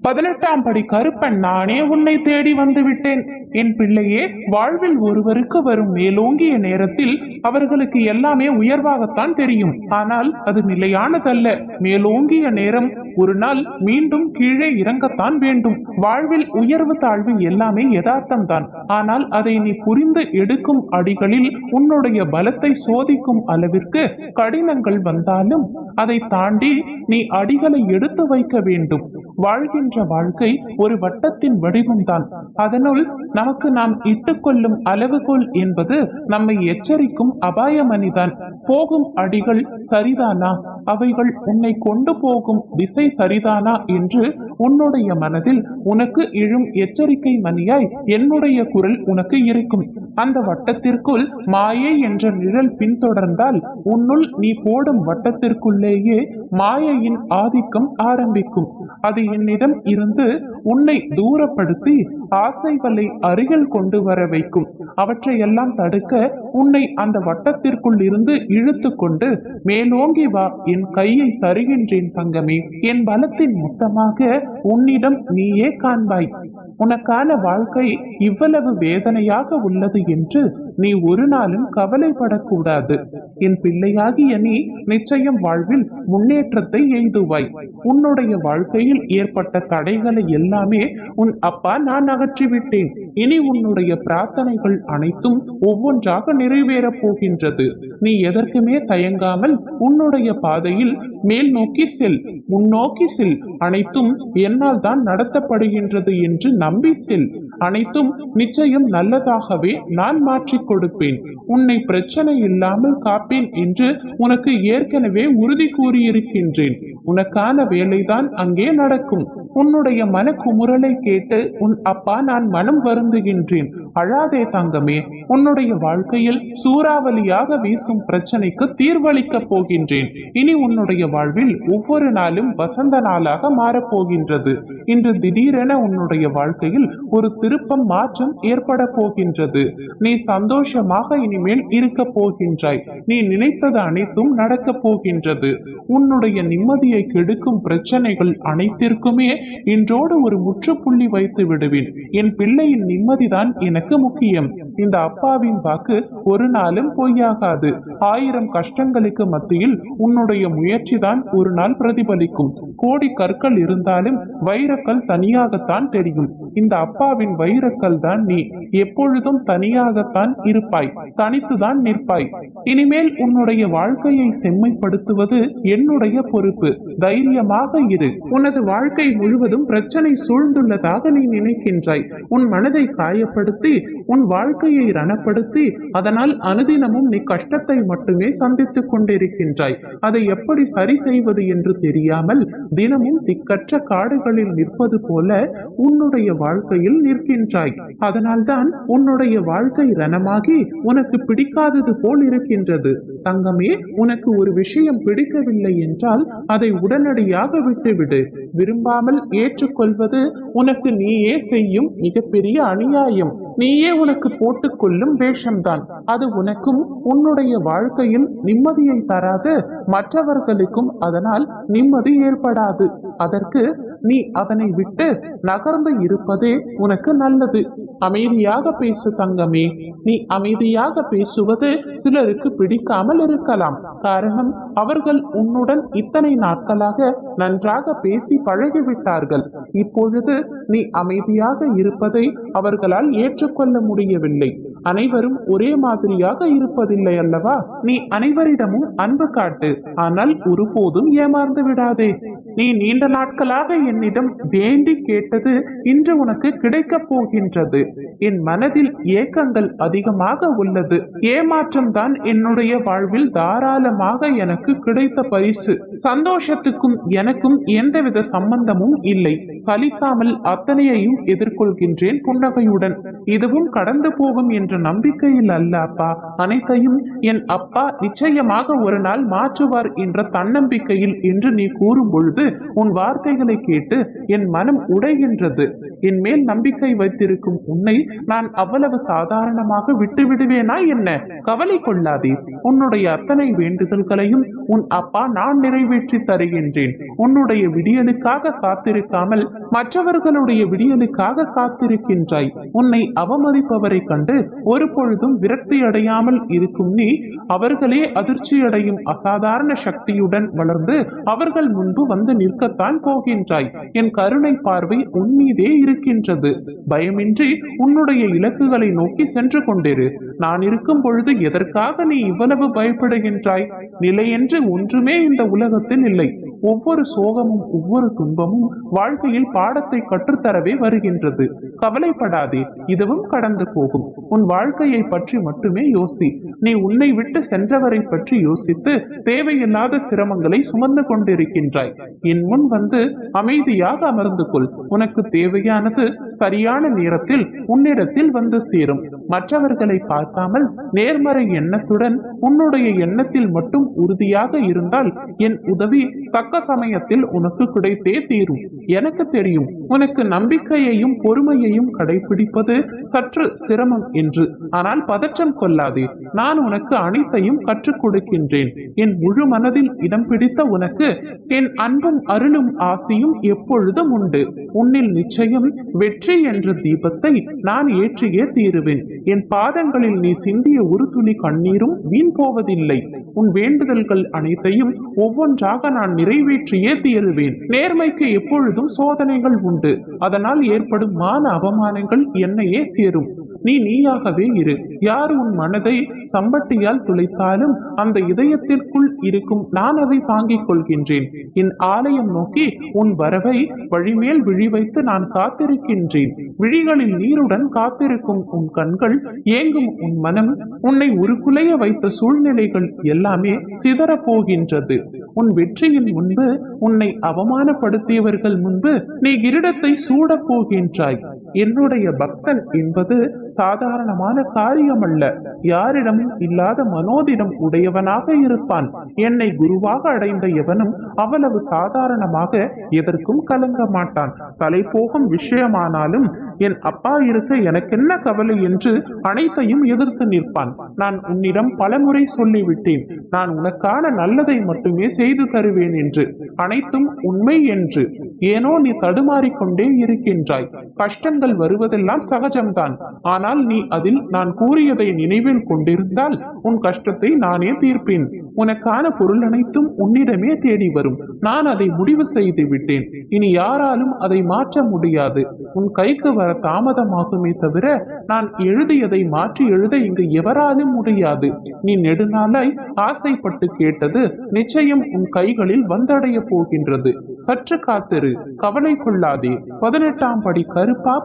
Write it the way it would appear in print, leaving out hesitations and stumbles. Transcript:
18ஆம் படி கருப்பன், நானே உன்னை தேடி வந்து விட்டேன். என் பிள்ளையே, வாழ்வில் ஒருவருக்கு வரும் மேலோங்கிய நேரத்தில் அவர்களுக்கு எல்லாமே உயர்வாகத்தான் தெரியும். ஆனால் அது நிலையானதல்ல. மேலோங்கிய நேரம் ஒரு நாள் மீண்டும் கீழே இறங்கத்தான் வேண்டும். வாழ்வில் உயர்வு தாழ்வு எல்லாமே யதார்த்தம் தான். ஆனால் அதை நீ புரிந்து எடுக்கும் அடிகளில் உன்னுடைய பலத்தை சோதிக்கும் அளவிற்கு கடினங்கள் வந்தாலும் அதை தாண்டி நீ அடிகளை எடுத்து வைக்க வேண்டும். வாழ்கின்ற வாழ்க்கை ஒரு வட்டத்தின் வடிவம்தான். அதனுள் நமக்கு நாம் இட்டுக்கொள்ளும் அளவுகோல் என்பது நம்மை எச்சரிக்கும் அபாயமணிதான். போகும் அடிகள் சரிதானா, அவைகள் உன்னை கொண்டு போகும் திசை சரிதானா என்று உன்னுடைய மனதில் உனக்கு எழும் எச்சரிக்கை மணியாய் என்னுடைய குரல் உனக்கு இருக்கும். அந்த வட்டத்திற்குள் மாயை என்ற நிழல் பின்தொடர்ந்தால் உன்னுள் நீ போடும் வட்டத்திற்குள்ளேயே மாயையின் ஆதிக்கம் ஆரம்பிக்கும். அது என்னிடம் இருந்து உன்னை தூரப்படுத்தி ஆசைகளை அருகில் கொண்டு வர வைக்கும். அவற்றையெல்லாம் தடுக்க உன்னை அந்த வட்டத்திற்குள் இருந்து இழுத்து கொண்டு மேலோங்கி வா, என் கையை தருகின்றேன் தங்கமே. என் பலத்தின் மொத்தமாக உன்னிடம் நீயே காண்பாய். உனக்கான வாழ்க்கை இவ்வளவு வேதனையாக உள்ளது என்று நீ ஒரு நாளும் கவலைப்படக்கூடாது. என் பிள்ளையாகிய நீ நிச்சயம் வாழ்வில் முன்னேற்றத்தை எய்துவாய். உன்னுடைய வாழ்க்கையில் ஏற்பட்ட தடைகளை எல்லாமே உன் அப்பா நான் அகற்றிவிட்டேன். இனி உன்னுடைய பிரார்த்தனைகள் அனைத்தும் ஒவ்வொன்றாக நிறைவேறப் போகின்றது. நீ எதற்குமே தயங்காமல் உன்னுடைய பாதையில் மேல் நோக்கி செல், முன்னோக்கி செல். அனைத்தும் என்னால் தான் நடத்தப்படுகின்றது என்று நம்பி செல். அனைத்தும் நிச்சயம் நல்லதாகவே நான் மாற்றிக் கொடுப்பேன். உன்னை பிரச்சனை இல்லாமல் காப்பேன் என்று உனக்கு ஏற்கனவே உறுதி கூறியிருக்கின்றேன். உனக்கான வேலைதான் அங்கே நடக்கும். உன்னுடைய மனக்குமுறலை கேட்டு உன் அப்பா நான் மனம் வருந்துகின்றேன். அழாதே தங்கமே. உன்னுடைய வாழ்க்கையில் சூறாவளியாக வீசும் பிரச்சனைக்கு தீர்வளிக்கப் போகின்றேன். இனி உன்னுடைய வாழ்வில் ஒவ்வொரு நாளும் வசந்த நாளாக மாறப்போகின்றது. இன்று திடீரென உன்னுடைய வாழ்க்கையில் ஒரு திருப்பம் மாற்றம் ஏற்பட போகின்றது. நீ சந்தோஷமாக இனிமேல் இருக்க போகின்றாய். நீ நினைத்தது அனைத்தும் நடக்கப் போகின்றது. உன்னுடைய நிம்மதியை கெடுக்கும் பிரச்சனைகள் அனைத்திற்குமே இன்றோடு ஒரு முற்றுப்புள்ளி வைத்து விடுவேன். என் பிள்ளையின் நிம்மதிதான் எனக்கு முக்கியம். இந்த அப்பாவின் வாக்கு ஒரு நாளும் பொய்யாகாது. 1000 கஷ்டங்களுக்கு மத்தியில் உன்னுடைய முயற்சிதான் ஒரு நாள் பிரதிபலிக்கும். கோடி கற்கள் இருந்தாலும் வைரக்கல் தனியாகத்தான் தெரியும். இந்த அப்பாவின் வைரக்கல் தான் நீ. எப்பொழுதும் தனியாகத்தான் இருப்பாய், தனித்துதான் நிற்பாய். இனிமேல் உன்னுடைய வாழ்க்கையை செம்மைப்படுத்துவது என்னுடைய பொறுப்பு. தைரியமாக இரு. உனது வாழ்க்கை முழுவதும் பிரச்சனை சூழ்ந்துள்ளதாக நீ நினைக்கின்றாய். உன் மனதை காயப்படுத்தி உன் வாழ்க்கையை ரணப்படுத்தி அதனால் அனுதினமும் நீ கஷ்டத்தை மட்டுமே சந்தித்துக் கொண்டிருக்கின்றாய். அதை எப்படி சரி செய்வது என்று தெரியாமல் தினமும் திக்கற்ற காடுகளில் நிற்பது போல உன்னுடைய வாழ்க்கையில் நிற்கின்றாய். அதனால்தான் உன்னுடைய வாழ்க்கை ரணமாகி உனக்கு பிடிக்காதது போல் இருக்கின்றது. தங்கமே, உனக்கு ஒரு விஷயம் பிடிக்கவில்லை என்றால் அதை உடனடியாக விட்டுவிடு. விரும்பாமல் ஏற்றுக்கொள்வது உனக்கு நீயே செய்யும் மிகப்பெரிய அநியாயம். நீயே உனக்கு போட்டுக்கொள்ளும் வேஷம்தான். அது உனக்கும் உன்னுடைய வாழ்க்கையில் நிம்மதியை தராது, மற்றவர்களுக்கும் அதனால் நிம்மதி ஏற்படாது. அதற்கு நீ அதனை விட்டு நகர்ந்து இருப்பதே உனக்கு நல்லது. அமைதியாக பேசு தங்கமே. நீ அமைதியாக பேசுவது சிலருக்கு பிடிக்காமல் இருக்கலாம். காரணம், அவர்கள் உன்னுடன் இத்தனை நாட்களாக நன்றாக பேசி பழகிவிட்டார்கள். இப்பொழுது நீ அமைதியாக இருப்பதை அவர்களால் ஏற்றுக்கொள்ள முடியவில்லை. அனைவரும் ஒரே மாதிரியாக இருப்பதில்லை அல்லவா? நீ அனைவரிடமும் அன்பு காட்டு. ஆனால் ஒருபோதும் ஏமாந்து விடாதே. நீ நீண்ட நாட்களாக என்னிடம் வேண்டி கேட்டது இன்று உனக்கு கிடைக்கப் போகின்றது. என் மனதில் ஏக்கங்கள் அதிகமாக உள்ளது. ஏமாற்றம் தான் என்னுடைய வாழ்வில் தாராளமாக எனக்கு கிடைத்த பரிசு. சந்தோஷத்துக்கும் எனக்கும் எந்தவித சம்பந்தமும் இல்லை. சலிக்காமல் அத்தனையையும் எதிர்கொள்கின்றேன் புன்னகையுடன். இதுவும் கடந்து போகும் என்ற நம்பிக்கையில் அல்ல அப்பா. அனைத்தையும் என் அப்பா நிச்சயமாக ஒரு நாள் மாற்றுவார் என்ற தன்னம்பிக்கையில் என்று நீ கூறும் பொழுது உன் வார்த்தைகளை கேட்டு என் மனம் உடைகின்றது. என் மேல் நம்பிக்கை வைத்திருக்கும் உன்னை நான் அவ்வளவு சாதாரணமாக விட்டு விடுவேனா என்ன? கவலை கொள்ளாதே. உன்னுடைய அத்தனை வேண்டுதல்களையும் உன் அப்பா நான் நிறைவேற்றி தருகின்றேன். உன்னுடைய விடியலுக்காக காத்திருக்காமல் மற்றவர்களுடைய விடியலுக்காக காத்திருக்கின்றாய். உன்னை அவமதிப்பவரை கண்டு ஒரு பொழுதும் விரக்தி அடையாமல் இருக்கும் நீ அவர்களே அதிர்ச்சியடையும் அசாதாரண சக்தியுடன் வளர்ந்து அவர்கள் முன்பு வந்து நிற்கத்தான் போகின்றாய். என் கருணை பார்வை உன் மீதே இருக்கின்றது. பயமின்றி உன்னுடைய இலக்குகளை நோக்கி சென்று கொண்டிரு. நான் இருக்கும் பொழுது எதற்காக நீ இவ்வளவு பயப்படுகின்றாய்? நிலை என்று ஒன்றுமே இந்த உலகத்தில் இல்லை. ஒவ்வொரு சோகமும் ஒவ்வொரு துன்பமும் வாழ்க்கையில் பாடத்தை கற்றுத்தரவே வருகின்றது. கவலைப்படாதே, இதுவும் கடந்து போகும். உன் வாழ்க்கையை பற்றி மட்டுமே யோசி. நீ உன்னை விட்டு சென்றவரை பற்றி யோசித்து தேவையில்லாத சிரமங்களை சுமந்து கொண்டிருக்கின்றாய். என் முன் வந்து அமைதியாக அமர்ந்து கொள். உனக்கு தேவையானது சரியான நேரத்தில் உன்னிடத்தில் வந்து சேரும். மற்றவர்களை பார்க்காமல் நேர்மறை எண்ணத்துடன் உன்னுடைய எண்ணத்தில் மட்டும் உறுதியாக இருந்தால் என் உதவி தக்க சமயத்தில் உனக்கு கிடைத்தே தீரும். எனக்கு தெரியும் உனக்கு நம்பிக்கையையும் பொறுமையையும் கடைபிடிப்பது சற்று சிரமம் என்று. ஆனால் பதற்றம் கொள்ளாதே. நான் உனக்கு அனைத்தையும் கற்றுக் கொடுக்கின்றேன். என் முழு மனதில் இடம் பிடித்த உனக்கு என் அன்பும் அருளும் ஆசையும் எப்பொழுதும் உண்டு. உன்னில் நிச்சயம் வெற்றி என்ற தீபத்தை நான் ஏற்றியே தீருவேன். என் பாதங்களில் நீ சிந்திய ஒரு துளி கண்ணீரும் வீண் போவதில்லை. உன் வேண்டுதல்கள் அனைத்தையும் ஒவ்வொன்றாக நான் நிறைவேற்றியே தீருவேன். நேர்மைக்கு எப்பொழுதும் சோதனைகள் உண்டு. அதனால் ஏற்படும் மான அவமானங்கள் என்னையே சேரும். நீ நீயாகவே இரு. யார் உன் மனதை சம்பட்டியால் துளைத்தாலும் அந்த இதயத்திற்குள் இருக்கும் நான் அதை தாங்கிக் கொள்கின்றேன். என் ஆலயம் நோக்கி உன் வரவை வழிமேல் விழி வைத்து நான் காத்திருக்கின்றேன். விழிகளில் நீருடன் காத்திருக்கும் உன் கண்கள், ஏங்கும் உன் மனம், உன்னை உருக்குலைய வைத்த சூழ்நிலைகள் எல்லாமே சிதறப் போகின்றது. உன் வெற்றியின் முன்பு உன்னை அவமானப்படுத்தியவர்கள் முன்பு நீ கிரீடத்தை சூடப் போகின்றாய். என்னுடைய பக்தன் என்பது சாதாரணமான காரியமல்ல. யாரிடமும் இல்லாத மனோதிடம் உடையவனாக இருப்பான். என்னை குருவாக அடைந்த எவனும் அவ்வளவு சாதாரணமாக எதற்கும் கலங்க மாட்டான். தலை போகும் விஷயமானாலும் என் அப்பா இருக்க எனக்கென்ன கவலை என்று அனைத்தையும் எதிர்த்து நிற்பான். நான் உன்னிடம் பலமுறை சொல்லிவிட்டேன், நான் உனக்கான நல்லதை மட்டுமே செய்து தருவேன் என்று. அனைத்தும் உண்மை என்று. ஏனோ நீ தடுமாறிக்கொண்டே இருக்கின்றாய். கஷ்டங்கள் வருவதெல்லாம் சகஜம்தான். ஆனால் நீ அதில் நான் கூறியதை நினைவில் கொண்டிருந்தால் உன் கஷ்டத்தை நானே தீர்ப்பேன். உனக்கான பொருள் அனைத்தும் உன்னிடமே தேடி வரும். நான் அதை முடிவு செய்து விட்டேன். இனி யாராலும் அதை மாற்ற முடியாது. உன் கைக்கு வர தாமதமாகுமே தவிர நான் எழுதியதை மாற்றி எழுத இங்கு எவராலும் முடியாது. நீ நெடுநாளாய் ஆசைப்பட்டு கேட்டது நிச்சயம் உன் கைகளில் வந்தடைய போகின்றது. சற்று காத்திரு, கவலை கொள்ளாதே. 18ஆம் படி கருப்பா